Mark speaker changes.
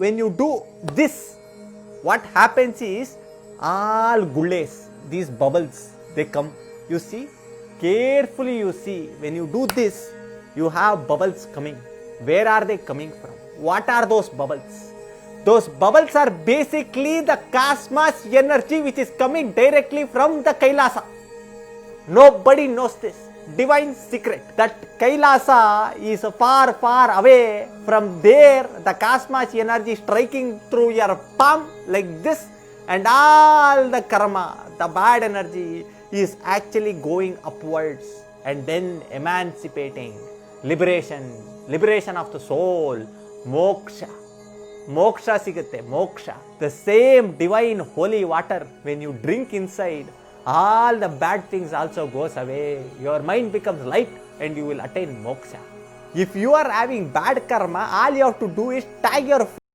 Speaker 1: when you do this, what happens is all gulles, these bubbles, they come. You see, carefully you see, when you do this, you have bubbles coming. Where are they coming from? What are those bubbles? Those bubbles are basically the cosmos energy which is coming directly from the Kailasa. Nobody knows this divine secret, that Kailasa is far, far away. From there, the cosmos energy striking through your palm like this, and all the karma, the bad energy, is actually going upwards and then emancipating. Liberation of the soul, moksha sigutte, moksha. The same divine holy water, when you drink inside, all the bad things also goes away. Your mind becomes light and you will attain moksha. If you are having bad karma, all you have to do is tag your